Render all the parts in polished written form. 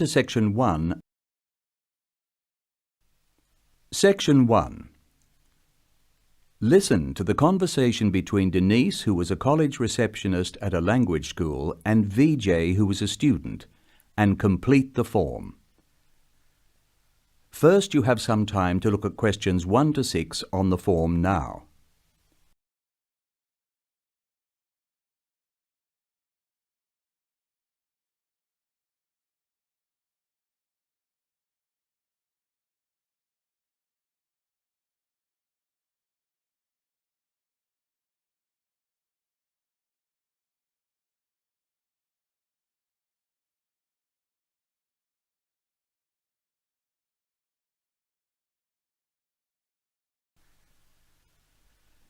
to Section 1. Section 1. Listen to the conversation between Denise, who was a college receptionist at a language school, and VJ, who was a student, and complete the form. First, you have some time to look at questions 1 to 6 on the form now.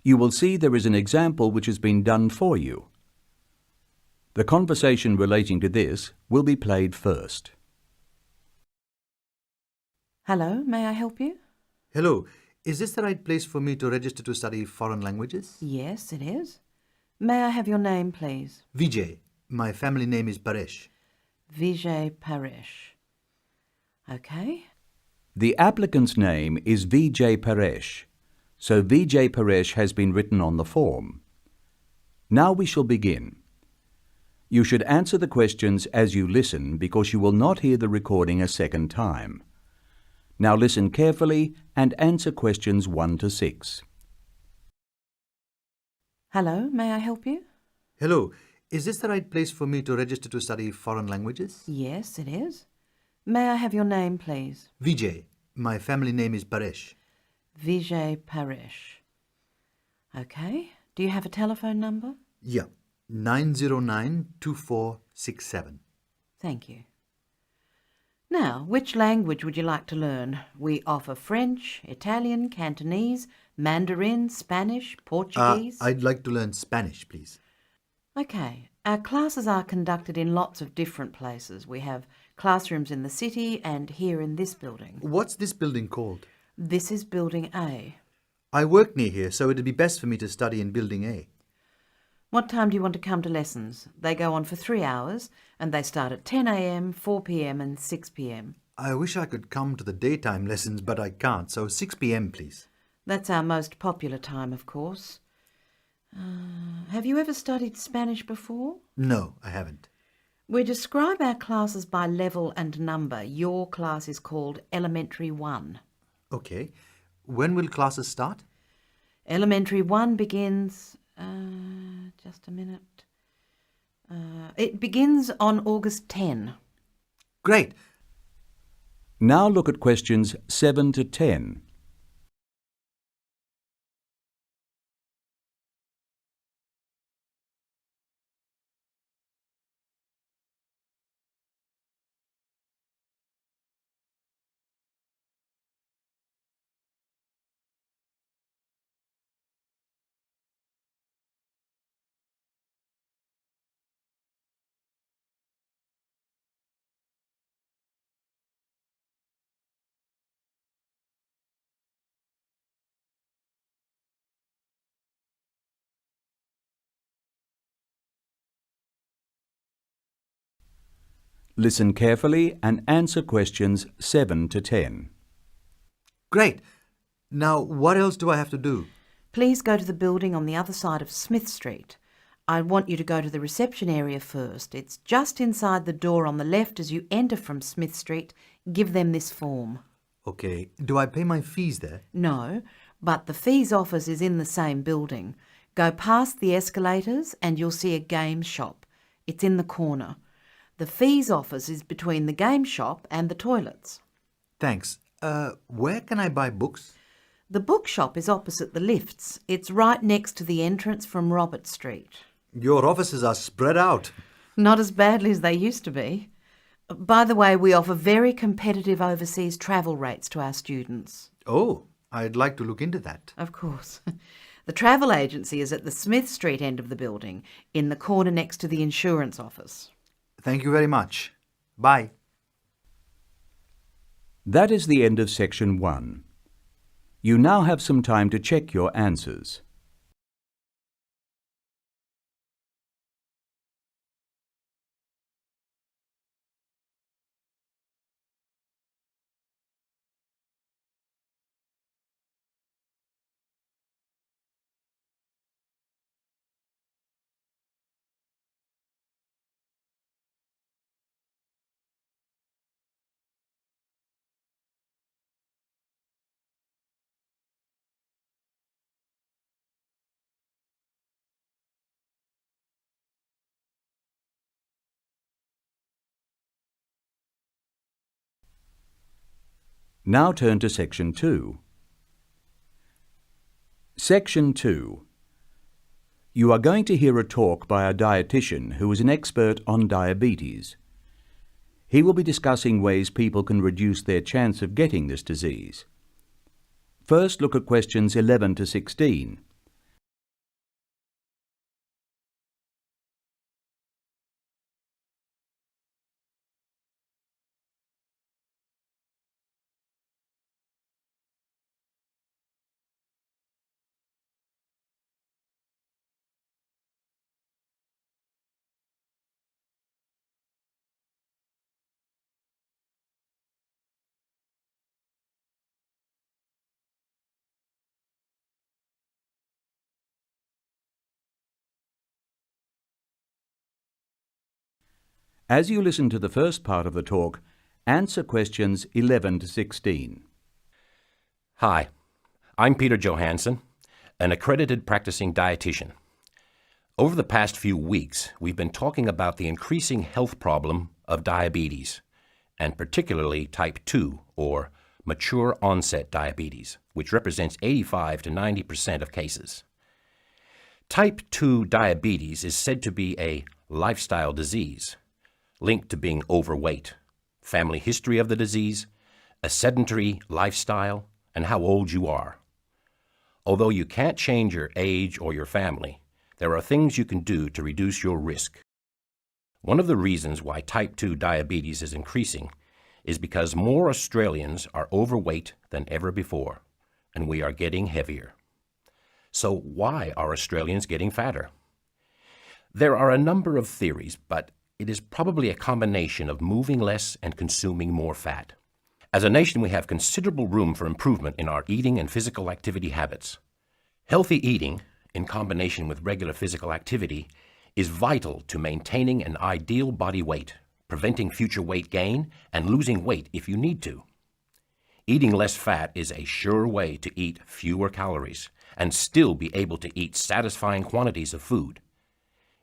You will see there is an example which has been done for you. The conversation relating to this will be played first. Hello, may I help you? Hello, is this the right place for me to register to study foreign languages? Yes, it is. May I have your name, please? Vijay. My family name is Paresh. Vijay Paresh. Okay. The applicant's name is Vijay Paresh, so Vijay Paresh has been written on the form. Now we shall begin. You should answer the questions as you listen because you will not hear the recording a second time. Now listen carefully and answer questions 1 to 6. Hello, may I help you? Hello, is this the right place for me to register to study foreign languages? Yes, it is. May I have your name, please? Vijay. My family name is Paresh. Vijay Paresh. Okay. Do you have a telephone number? Yeah, 909-2467. Thank you. Now, which language would you like to learn? We offer French, Italian, Cantonese, Mandarin, Spanish, Portuguese. I'd like to learn Spanish, please. Okay. Our classes are conducted in lots of different places. We have classrooms in the city and here in this building. What's this building called? This is Building A. I work near here, so it'd be best for me to study in Building A. What time do you want to come to lessons? They go on for 3 hours and they start at 10 a.m, 4 p.m. and 6 p.m. I wish I could come to the daytime lessons, but I can't, so 6 p.m. please. That's our most popular time, of course. Have you ever studied Spanish before? No, I haven't. We describe our classes by level and number. Your class is called Elementary 1. Okay. When will classes start? Elementary 1 begins... just a minute. It begins on August 10. Great. Now look at questions 7 to 10. Listen carefully and answer questions 7 to 10. Great. Now, what else do I have to do? Please go to the building on the other side of Smith Street. I want you to go to the reception area first. It's just inside the door on the left as you enter from Smith Street. Give them this form. Okay. Do I pay my fees there? No, but the fees office is in the same building. Go past the escalators and you'll see a game shop. It's in the corner. The fees office is between the game shop and the toilets. Thanks. Where can I buy books? The bookshop is opposite the lifts. It's right next to the entrance from Robert Street. Your offices are spread out. Not as badly as they used to be. By the way, we offer very competitive overseas travel rates to our students. Oh, I'd like to look into that. Of course. The travel agency is at the Smith Street end of the building, in the corner next to the insurance office. Thank you very much. Bye. That is the end of Section 1. You now have some time to check your answers. Now turn to Section 2. Section 2. You are going to hear a talk by a dietitian who is an expert on diabetes. He will be discussing ways people can reduce their chance of getting this disease. First, look at questions 11 to 16. As you listen to the first part of the talk, answer questions 11 to 16. Hi, I'm Peter Johansson, an accredited practicing dietitian. Over the past few weeks, we've been talking about the increasing health problem of diabetes, and particularly type 2 or mature onset diabetes, which represents 85 to 90% of cases. Type 2 diabetes is said to be a lifestyle disease linked to being overweight, family history of the disease, a sedentary lifestyle, and how old you are. Although you can't change your age or your family, there are things you can do to reduce your risk. One of the reasons why type 2 diabetes is increasing is because more Australians are overweight than ever before, and we are getting heavier. So why are Australians getting fatter? There are a number of theories, but it is probably a combination of moving less and consuming more fat. As a nation, we have considerable room for improvement in our eating and physical activity habits. Healthy eating, in combination with regular physical activity, is vital to maintaining an ideal body weight, preventing future weight gain, and losing weight if you need to. Eating less fat is a sure way to eat fewer calories and still be able to eat satisfying quantities of food.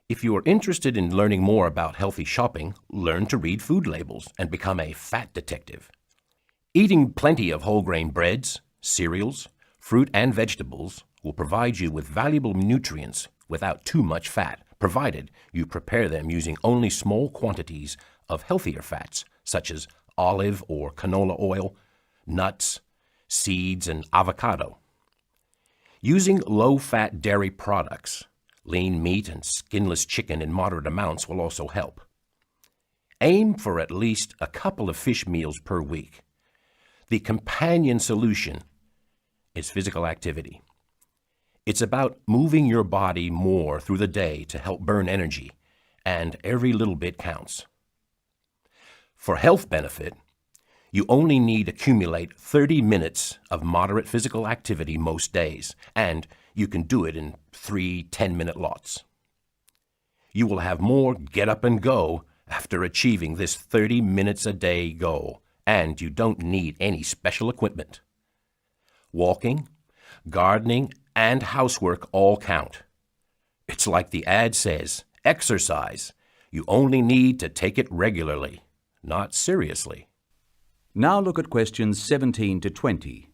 If you are interested in learning more about healthy shopping, learn to read food labels and become a fat detective. Eating plenty of whole grain breads, cereals, fruit and vegetables will provide you with valuable nutrients without too much fat, provided you prepare them using only small quantities of healthier fats, such as olive or canola oil, nuts, seeds, and avocado. Using low-fat dairy products, lean meat and skinless chicken in moderate amounts will also help. Aim for at least a couple of fish meals per week. The companion solution is physical activity. It's about moving your body more through the day to help burn energy, and every little bit counts. For health benefit, you only need to accumulate 30 minutes of moderate physical activity most days, and you can do it in 3 10-minute lots. You will have more get up and go after achieving this 30 minutes a day goal, and you don't need any special equipment. Walking, gardening, and housework all count. It's like the ad says, exercise. You only need to take it regularly, not seriously. Now look at questions 17 to 20.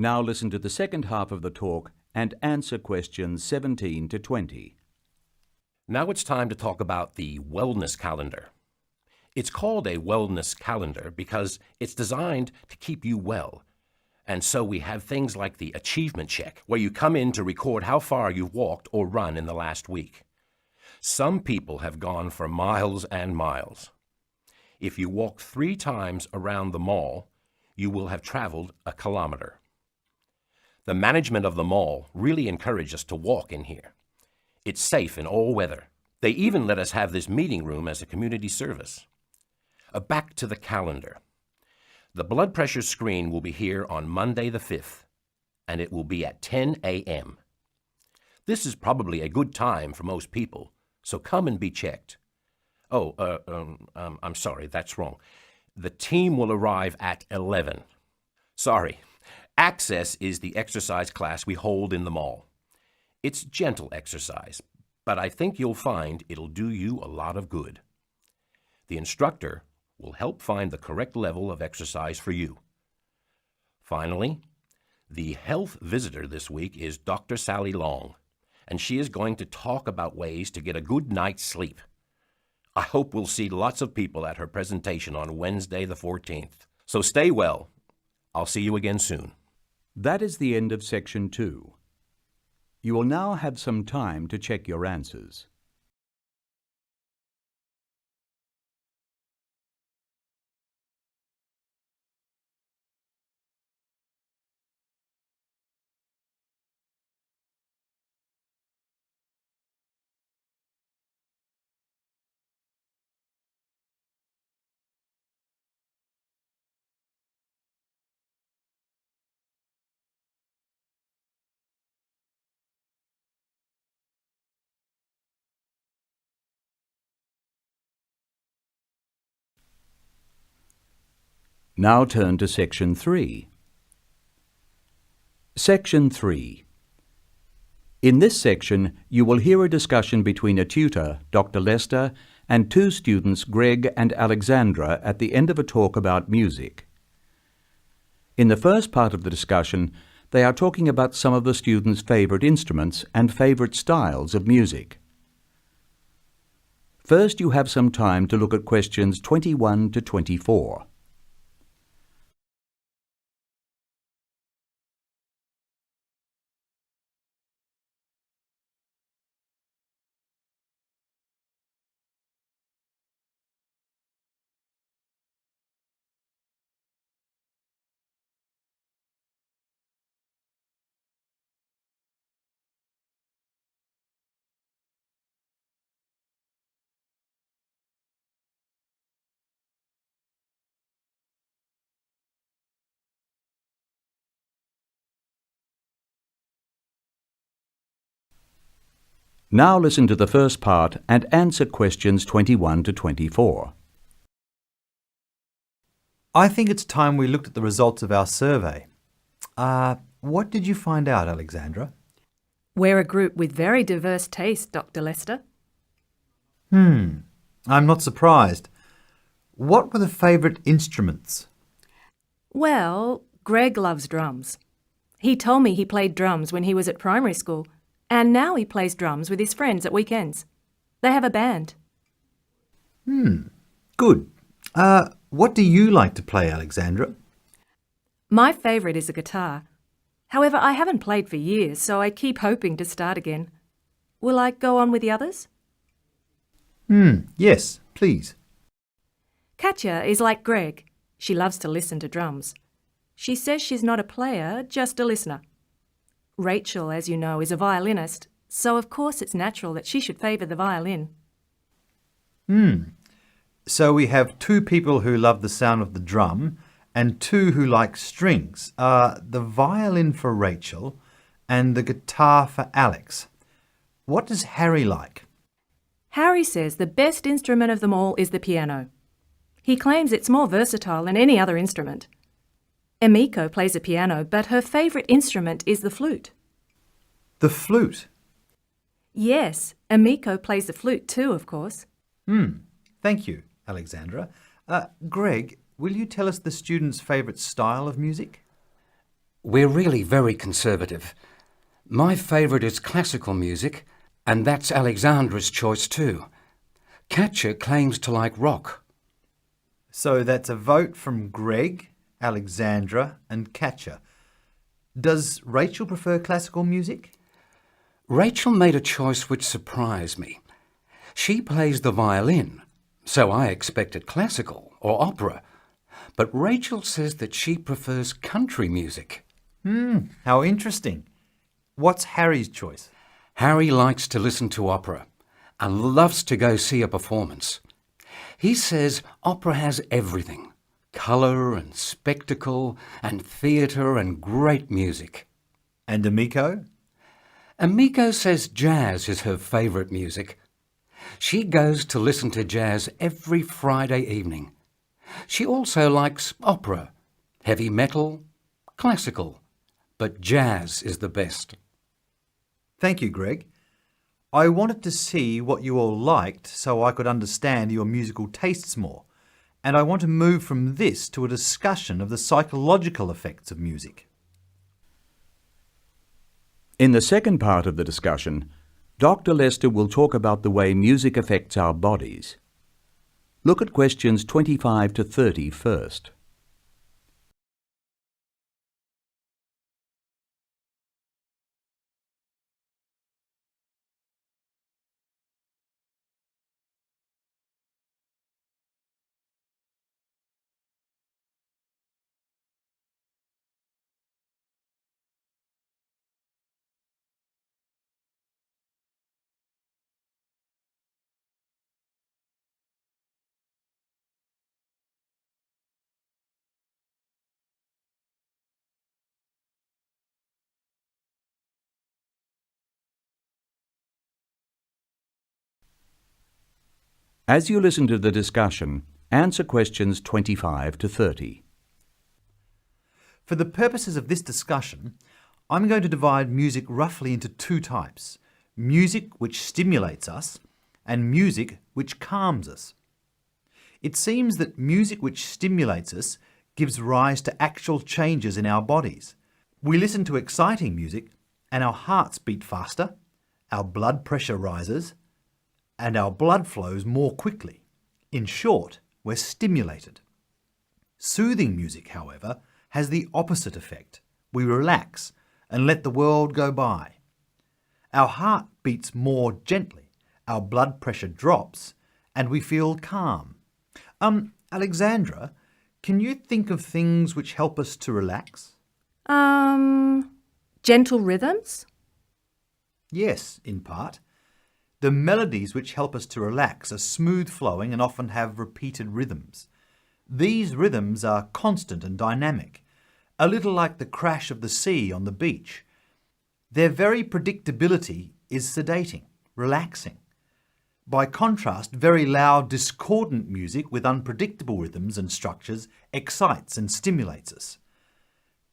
Now listen to the second half of the talk and answer questions 17 to 20. Now it's time to talk about the wellness calendar. It's called a wellness calendar because it's designed to keep you well. And so we have things like the achievement check, where you come in to record how far you've walked or run in the last week. Some people have gone for miles and miles. If you walk 3 times around the mall, you will have traveled a kilometer. The management of the mall really encourages us to walk in here. It's safe in all weather, They even let us have this meeting room as a community service. Back to the calendar. The blood pressure screen will be here on Monday the 5th, and it will be at 10 a.m. This is probably a good time for most people, so come and be checked. I'm sorry, that's wrong. The team will arrive at 11. Sorry. Access is the exercise class we hold in the mall. It's gentle exercise, but I think you'll find it'll do you a lot of good. The instructor will help find the correct level of exercise for you. Finally, the health visitor this week is Dr. Sally Long, and she is going to talk about ways to get a good night's sleep. I hope we'll see lots of people at her presentation on Wednesday the 14th. So stay well. I'll see you again soon. That is the end of Section 2. You will now have some time to check your answers. Now turn to Section 3. Section 3. In this section, you will hear a discussion between a tutor, Dr. Lester, and two students, Greg and Alexandra, at the end of a talk about music. In the first part of the discussion, they are talking about some of the students' favorite instruments and favorite styles of music. First, you have some time to look at questions 21 to 24. Now listen to the first part and answer questions 21 to 24. I think it's time we looked at the results of our survey. What did you find out, Alexandra? We're a group with very diverse tastes, Dr. Lester. I'm not surprised. What were the favourite instruments? Well, Greg loves drums. He told me he played drums when he was at primary school, and now he plays drums with his friends at weekends. They have a band. Good. What do you like to play, Alexandra? My favourite is a guitar. However, I haven't played for years, so I keep hoping to start again. Will I go on with the others? Yes, please. Katja is like Greg. She loves to listen to drums. She says she's not a player, just a listener. Rachel, as you know, is a violinist, so of course it's natural that she should favour the violin. So we have two people who love the sound of the drum and two who like strings. The violin for Rachel and the guitar for Alex. What does Harry like? Harry says the best instrument of them all is the piano. He claims it's more versatile than any other instrument. Emiko plays a piano, but her favourite instrument is the flute. The flute? Yes, Emiko plays the flute too, of course. Thank you, Alexandra. Greg, will you tell us the students' favourite style of music? We're really very conservative. My favourite is classical music, and that's Alexandra's choice too. Katja claims to like rock. So that's a vote from Greg, Alexandra and Katja. Does Rachel prefer classical music? Rachel made a choice which surprised me. She plays the violin, so I expected classical or opera. But Rachel says that she prefers country music. How interesting. What's Harry's choice? Harry likes to listen to opera, and loves to go see a performance. He says opera has everything: colour and spectacle and theatre and great music. And Amiko? Amiko says jazz is her favourite music. She goes to listen to jazz every Friday evening. She also likes opera, heavy metal, classical, but jazz is the best. Thank you, Greg. I wanted to see what you all liked so I could understand your musical tastes more, and I want to move from this to a discussion of the psychological effects of music. In the second part of the discussion, Dr. Lester will talk about the way music affects our bodies. Look at questions 25 to 30 first. As you listen to the discussion, answer questions 25 to 30. For the purposes of this discussion, I'm going to divide music roughly into two types: music which stimulates us and music which calms us. It seems that music which stimulates us gives rise to actual changes in our bodies. We listen to exciting music and our hearts beat faster, our blood pressure rises, and our blood flows more quickly. In short, we're stimulated. Soothing music, however, has the opposite effect. We relax and let the world go by. Our heart beats more gently, our blood pressure drops, and we feel calm. Alexandra, can you think of things which help us to relax? Gentle rhythms? Yes, in part. The melodies which help us to relax are smooth flowing and often have repeated rhythms. These rhythms are constant and dynamic, a little like the crash of the sea on the beach. Their very predictability is sedating, relaxing. By contrast, very loud, discordant music with unpredictable rhythms and structures excites and stimulates us.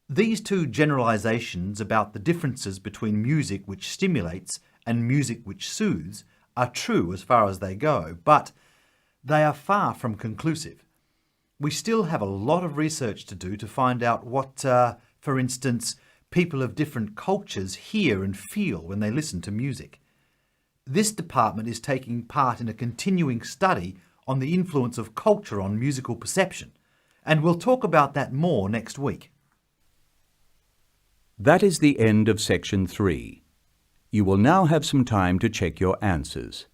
These two generalizations about the differences between music which stimulates and music which soothes are true as far as they go, but they are far from conclusive. We still have a lot of research to do to find out what, for instance, people of different cultures hear and feel when they listen to music. This department is taking part in a continuing study on the influence of culture on musical perception, and we'll talk about that more next week. That is the end of section 3. You will now have some time to check your answers.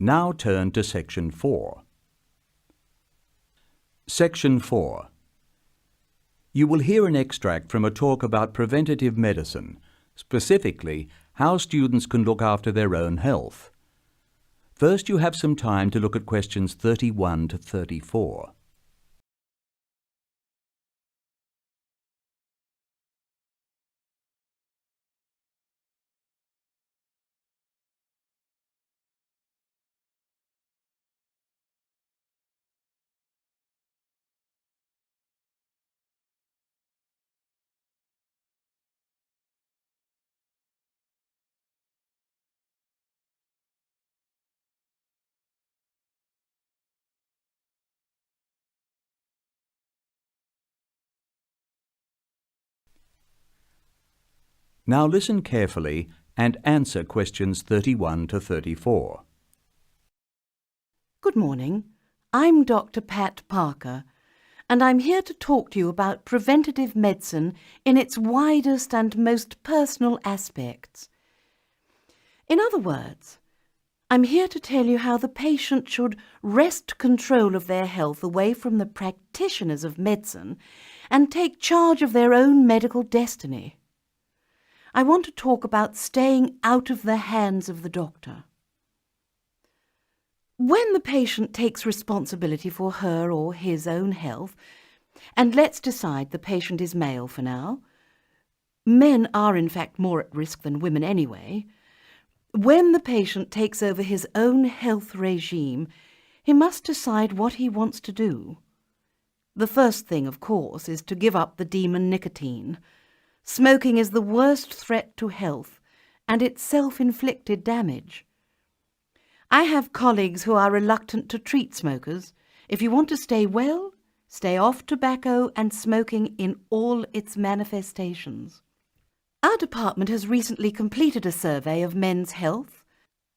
Now turn to section 4. Section 4. You will hear an extract from a talk about preventative medicine, specifically how students can look after their own health. First, you have some time to look at questions 31 to 34. Now listen carefully and answer questions 31 to 34. Good morning. I'm Dr. Pat Parker, and I'm here to talk to you about preventative medicine in its widest and most personal aspects. In other words, I'm here to tell you how the patient should wrest control of their health away from the practitioners of medicine and take charge of their own medical destiny. I want to talk about staying out of the hands of the doctor. When the patient takes responsibility for her or his own health, and let's decide the patient is male for now, men are in fact more at risk than women anyway. When the patient takes over his own health regime, he must decide what he wants to do. The first thing, of course, is to give up the demon nicotine. Smoking is the worst threat to health, and it's self-inflicted damage. I have colleagues who are reluctant to treat smokers. If you want to stay well, stay off tobacco and smoking in all its manifestations. Our department has recently completed a survey of men's health.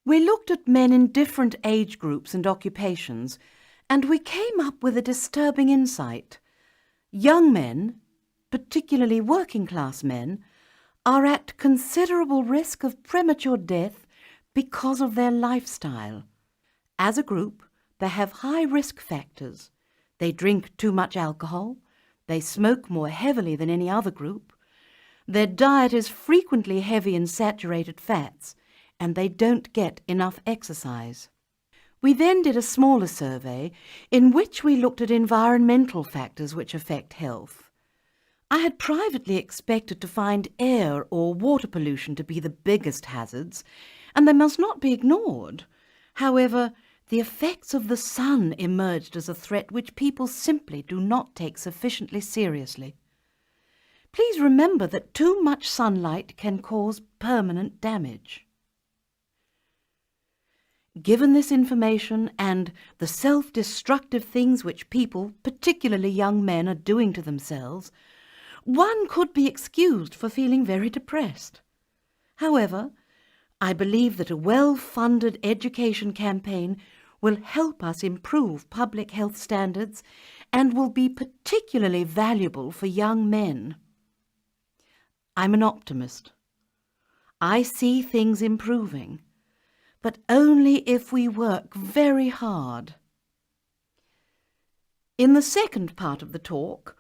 We looked at men in different age groups and occupations, and we came up with a disturbing insight. Young men, particularly working-class men, are at considerable risk of premature death because of their lifestyle. As a group, they have high risk factors. They drink too much alcohol, they smoke more heavily than any other group, their diet is frequently heavy in saturated fats, and they don't get enough exercise. We then did a smaller survey in which we looked at environmental factors which affect health. I had privately expected to find air or water pollution to be the biggest hazards, and they must not be ignored. However, the effects of the sun emerged as a threat which people simply do not take sufficiently seriously. Please remember that too much sunlight can cause permanent damage. Given this information and the self-destructive things which people, particularly young men, are doing to themselves, one could be excused for feeling very depressed. However, I believe that a well-funded education campaign will help us improve public health standards and will be particularly valuable for young men. I'm an optimist. I see things improving, but only if we work very hard. In the second part of the talk,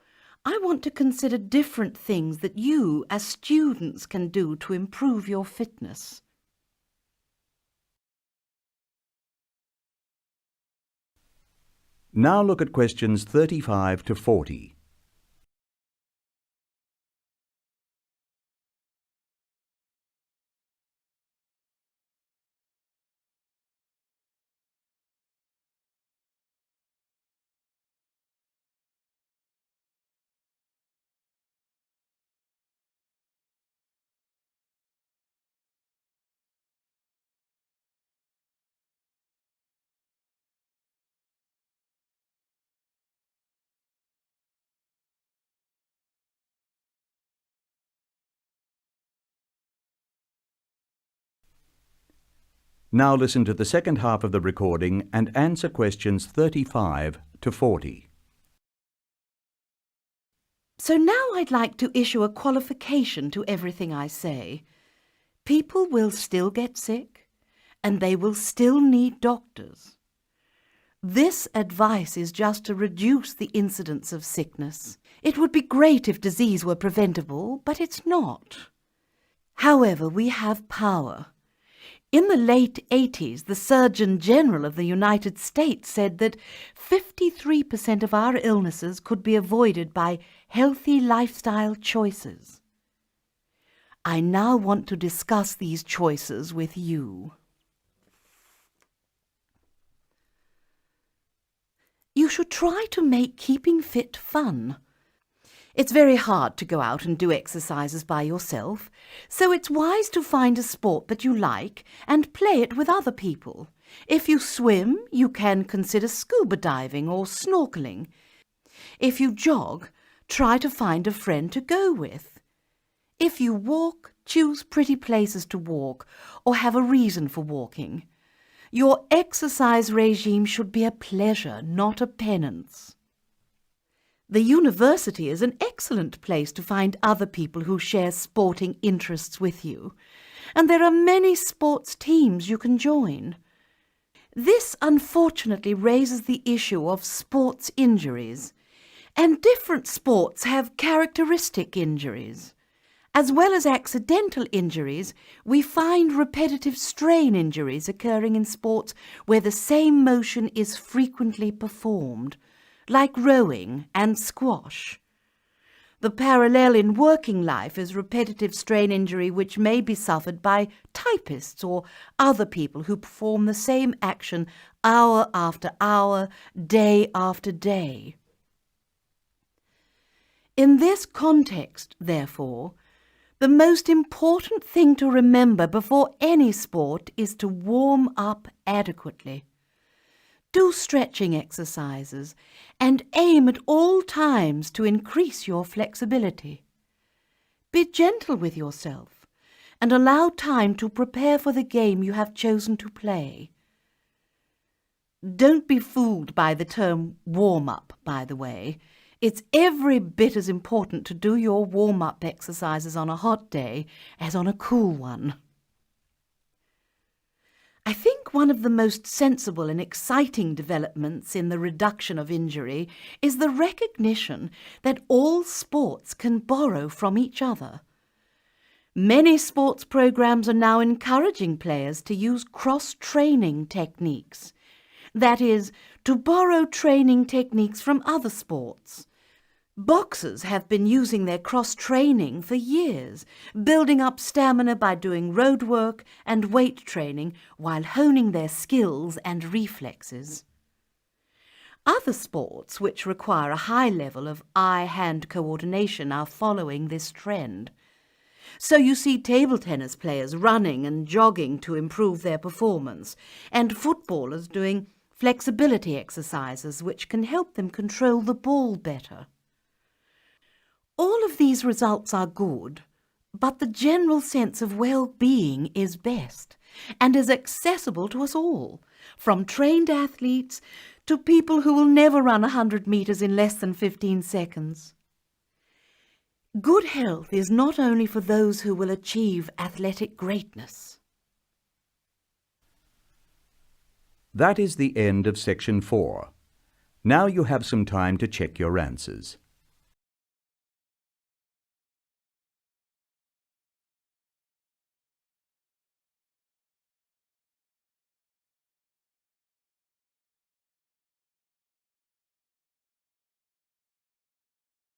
I want to consider different things that you, as students, can do to improve your fitness. Now look at questions 35 to 40. Now listen to the second half of the recording and answer questions 35 to 40. So now I'd like to issue a qualification to everything I say. People will still get sick, and they will still need doctors. This advice is just to reduce the incidence of sickness. It would be great if disease were preventable, but it's not. However, we have power. In the late 80s, the Surgeon General of the United States said that 53% of our illnesses could be avoided by healthy lifestyle choices. I now want to discuss these choices with you. You should try to make keeping fit fun. It's very hard to go out and do exercises by yourself, so it's wise to find a sport that you like and play it with other people. If you swim, you can consider scuba diving or snorkeling. If you jog, try to find a friend to go with. If you walk, choose pretty places to walk or have a reason for walking. Your exercise regime should be a pleasure, not a penance. The university is an excellent place to find other people who share sporting interests with you, and there are many sports teams you can join. This unfortunately raises the issue of sports injuries, and different sports have characteristic injuries. As well as accidental injuries, we find repetitive strain injuries occurring in sports where the same motion is frequently performed, like rowing and squash. The parallel in working life is repetitive strain injury which may be suffered by typists or other people who perform the same action hour after hour, day after day. In this context, therefore, the most important thing to remember before any sport is to warm up adequately. Do stretching exercises and aim at all times to increase your flexibility. Be gentle with yourself and allow time to prepare for the game you have chosen to play. Don't be fooled by the term warm-up, by the way. It's every bit as important to do your warm-up exercises on a hot day as on a cool one. I think one of the most sensible and exciting developments in the reduction of injury is the recognition that all sports can borrow from each other. Many sports programs are now encouraging players to use cross-training techniques. That is, to borrow training techniques from other sports. Boxers have been using their cross-training for years, building up stamina by doing road work and weight training while honing their skills and reflexes. Other sports which require a high level of eye-hand coordination are following this trend. So you see table tennis players running and jogging to improve their performance, and footballers doing flexibility exercises which can help them control the ball better. All of these results are good, but the general sense of well-being is best and is accessible to us all, from trained athletes to people who will never run 100 metres in less than 15 seconds. Good health is not only for those who will achieve athletic greatness. That is the end of section 4. Now you have some time to check your answers.